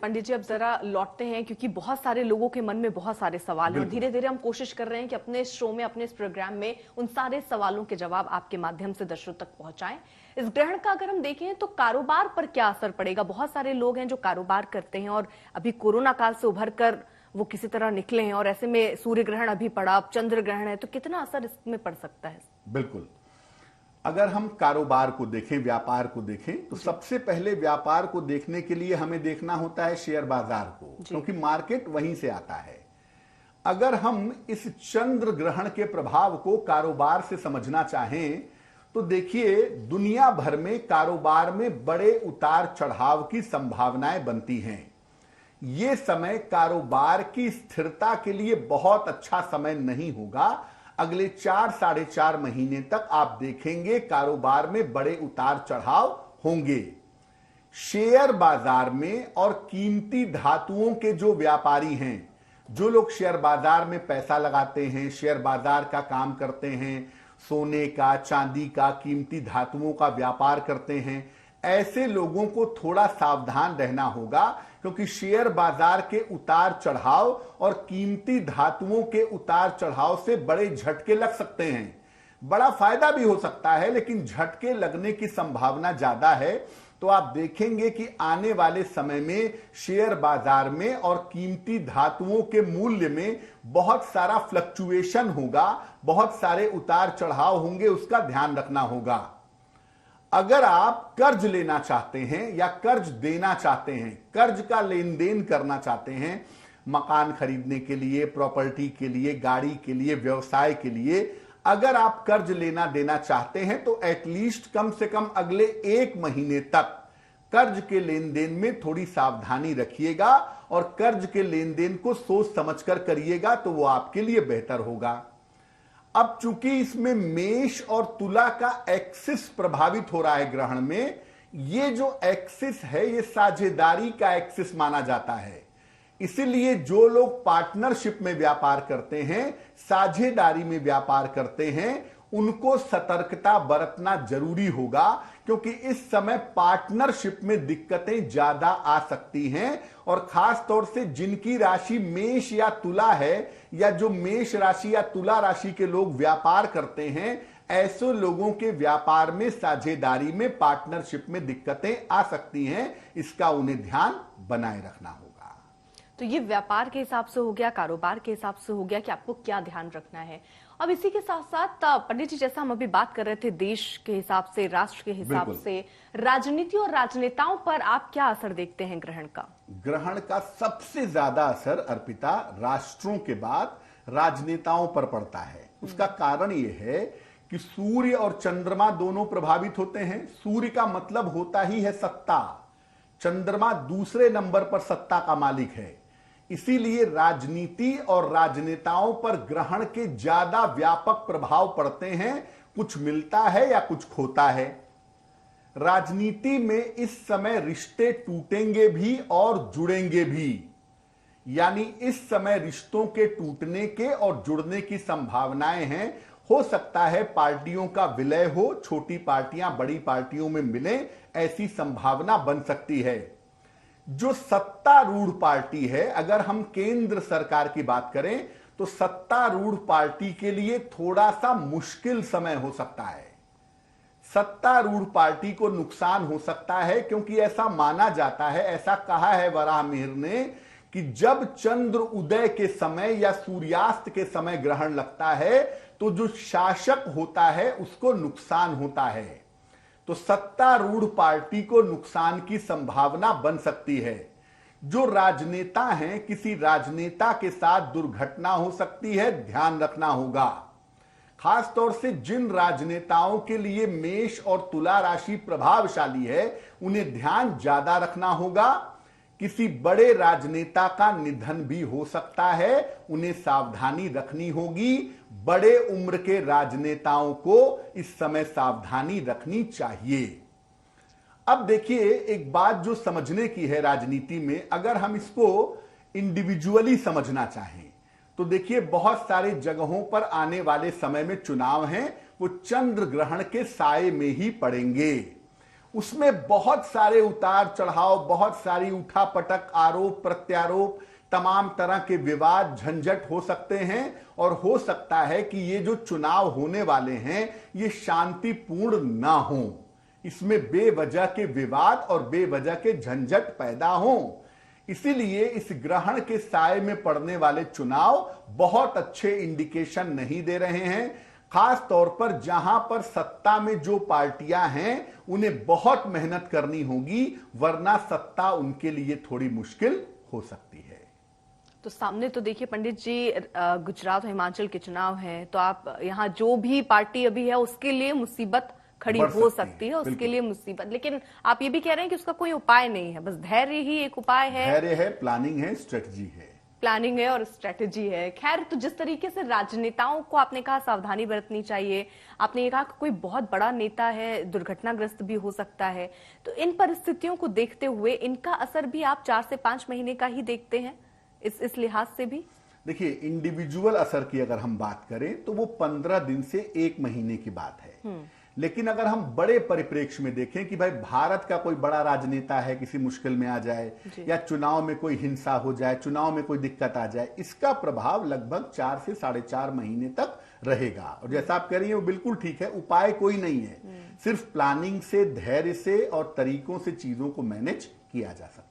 पंडित जी अब जरा लौटते हैं, क्योंकि बहुत सारे लोगों के मन में बहुत सारे सवाल हैं और धीरे धीरे हम कोशिश कर रहे हैं कि अपने शो में, अपने इस प्रोग्राम में उन सारे सवालों के जवाब आपके माध्यम से दर्शकों तक पहुंचाएं। इस ग्रहण का अगर हम देखें तो कारोबार पर क्या असर पड़ेगा? बहुत सारे लोग हैं जो कारोबार करते हैं और अभी कोरोना काल से उभर कर वो किसी तरह निकले हैं, और ऐसे में सूर्य ग्रहण अभी पड़ा, चंद्र ग्रहण है, तो कितना असर इसमें पड़ सकता है? बिल्कुल, अगर हम कारोबार को देखें, व्यापार को देखें, तो सबसे पहले व्यापार को देखने के लिए हमें देखना होता है शेयर बाजार को, क्योंकि मार्केट वहीं से आता है। अगर हम इस चंद्र ग्रहण के प्रभाव को कारोबार से समझना चाहें तो देखिए, दुनिया भर में कारोबार में बड़े उतार चढ़ाव की संभावनाएं बनती हैं। यह समय कारोबार की स्थिरता के लिए बहुत अच्छा समय नहीं होगा। अगले 4 साढ़े 4 महीने तक आप देखेंगे कारोबार में बड़े उतार चढ़ाव होंगे। शेयर बाजार में और कीमती धातुओं के जो व्यापारी हैं, जो लोग शेयर बाजार में पैसा लगाते हैं, शेयर बाजार का काम करते हैं, सोने का, चांदी का, कीमती धातुओं का व्यापार करते हैं, ऐसे लोगों को थोड़ा सावधान रहना होगा, क्योंकि शेयर बाजार के उतार चढ़ाव और कीमती धातुओं के उतार चढ़ाव से बड़े झटके लग सकते हैं। बड़ा फायदा भी हो सकता है, लेकिन झटके लगने की संभावना ज्यादा है। तो आप देखेंगे कि आने वाले समय में शेयर बाजार में और कीमती धातुओं के मूल्य में बहुत सारा फ्लक्चुएशन होगा, बहुत सारे उतार चढ़ाव होंगे, उसका ध्यान रखना होगा। अगर आप कर्ज लेना चाहते हैं या कर्ज देना चाहते हैं, कर्ज का लेन देन करना चाहते हैं, मकान खरीदने के लिए, प्रॉपर्टी के लिए, गाड़ी के लिए, व्यवसाय के लिए, अगर आप कर्ज लेना देना चाहते हैं तो एटलीस्ट कम से कम अगले 1 महीने तक कर्ज के लेन देन में थोड़ी सावधानी रखिएगा और कर्ज के लेन देन को सोच समझकर करिएगा, तो वो आपके लिए बेहतर होगा। अब चूंकि इसमें मेष और तुला का एक्सिस प्रभावित हो रहा है ग्रहण में, ये जो एक्सिस है ये साझेदारी का एक्सिस माना जाता है। इसीलिए जो लोग पार्टनरशिप में व्यापार करते हैं, साझेदारी में व्यापार करते हैं, उनको सतर्कता बरतना जरूरी होगा, क्योंकि इस समय पार्टनरशिप में दिक्कतें ज्यादा आ सकती हैं। और खास तौर से जिनकी राशि मेष या तुला है, या जो मेष राशि या तुला राशि के लोग व्यापार करते हैं, ऐसे लोगों के व्यापार में, साझेदारी में, पार्टनरशिप में दिक्कतें आ सकती हैं। इसका उन्हें ध्यान बनाए रखना होगा। तो ये व्यापार के हिसाब से हो गया, कारोबार के हिसाब से हो गया कि आपको क्या ध्यान रखना है। अब इसी के साथ साथ पंडित जी, जैसा हम अभी बात कर रहे थे देश के हिसाब से, राष्ट्र के हिसाब से, राजनीति और राजनेताओं पर आप क्या असर देखते हैं ग्रहण का? ग्रहण का सबसे ज्यादा असर अर्पिता राष्ट्रों के बाद राजनेताओं पर पड़ता है। उसका कारण यह है कि सूर्य और चंद्रमा दोनों प्रभावित होते हैं। सूर्य का मतलब होता ही है सत्ता, चंद्रमा दूसरे नंबर पर सत्ता का मालिक है। इसीलिए राजनीति और राजनेताओं पर ग्रहण के ज्यादा व्यापक प्रभाव पड़ते हैं। कुछ मिलता है या कुछ खोता है। राजनीति में इस समय रिश्ते टूटेंगे भी और जुड़ेंगे भी, यानी इस समय रिश्तों के टूटने के और जुड़ने की संभावनाएं हैं। हो सकता है पार्टियों का विलय हो, छोटी पार्टियां बड़ी पार्टियों में मिलें, ऐसी संभावना बन सकती है। जो सत्तारूढ़ पार्टी है, अगर हम केंद्र सरकार की बात करें तो सत्तारूढ़ पार्टी के लिए थोड़ा सा मुश्किल समय हो सकता है। सत्तारूढ़ पार्टी को नुकसान हो सकता है, क्योंकि ऐसा माना जाता है, ऐसा कहा है वराह मिहिर ने, कि जब चंद्र उदय के समय या सूर्यास्त के समय ग्रहण लगता है तो जो शासक होता है उसको नुकसान होता है। तो सत्तारूढ़ पार्टी को नुकसान की संभावना बन सकती है। जो राजनेता हैं, किसी राजनेता के साथ दुर्घटना हो सकती है, ध्यान रखना होगा। खास तौर से जिन राजनेताओं के लिए मेष और तुला राशि प्रभावशाली है, उन्हें ध्यान ज्यादा रखना होगा। किसी बड़े राजनेता का निधन भी हो सकता है, उन्हें सावधानी रखनी होगी। बड़े उम्र के राजनेताओं को इस समय सावधानी रखनी चाहिए। अब देखिए, एक बात जो समझने की है राजनीति में, अगर हम इसको इंडिविजुअली समझना चाहें तो देखिए, बहुत सारे जगहों पर आने वाले समय में चुनाव हैं, वो चंद्र ग्रहण के साए में ही पड़ेंगे। उसमें बहुत सारे उतार चढ़ाव, बहुत सारी उठापटक, आरोप प्रत्यारोप, तमाम तरह के विवाद झंझट हो सकते हैं। और हो सकता है कि ये जो चुनाव होने वाले हैं ये शांतिपूर्ण ना हो, इसमें बेवजह के विवाद और बेवजह के झंझट पैदा हो। इसीलिए इस ग्रहण के साए में पड़ने वाले चुनाव बहुत अच्छे इंडिकेशन नहीं दे रहे हैं। खास तौर पर जहां पर सत्ता में जो पार्टियां हैं उन्हें बहुत मेहनत करनी होगी, वरना सत्ता उनके लिए थोड़ी मुश्किल हो सकती है। तो सामने तो देखिए पंडित जी, गुजरात और हिमाचल के चुनाव हैं, तो आप यहाँ जो भी पार्टी अभी है उसके लिए मुसीबत खड़ी हो सकती है, उसके लिए मुसीबत। लेकिन आप ये भी कह रहे हैं कि उसका कोई उपाय नहीं है, बस धैर्य ही एक उपाय है। धैर्य है, प्लानिंग है, स्ट्रेटजी है। प्लानिंग है और स्ट्रेटजी है। खैर, तो जिस तरीके से राजनेताओं को आपने कहा सावधानी बरतनी चाहिए, आपने ये कहा कि कोई बहुत बड़ा नेता है, दुर्घटनाग्रस्त भी हो सकता है, तो इन परिस्थितियों को देखते हुए इनका असर भी आप 4 से 5 महीने का ही देखते हैं इस लिहाज से भी? देखिए, इंडिविजुअल असर की अगर हम बात करें तो वो 15 दिन से 1 महीने की बात है। लेकिन अगर हम बड़े परिप्रेक्ष्य में देखें कि भाई भारत का कोई बड़ा राजनेता है, किसी मुश्किल में आ जाए या चुनाव में कोई हिंसा हो जाए, चुनाव में कोई दिक्कत आ जाए, इसका प्रभाव लगभग 4 से 4.5 महीने तक रहेगा। और जैसा आप कह रही हैं वो बिल्कुल ठीक है, उपाय कोई नहीं है, सिर्फ प्लानिंग से, धैर्य से और तरीकों से चीजों को मैनेज किया जा सकता है।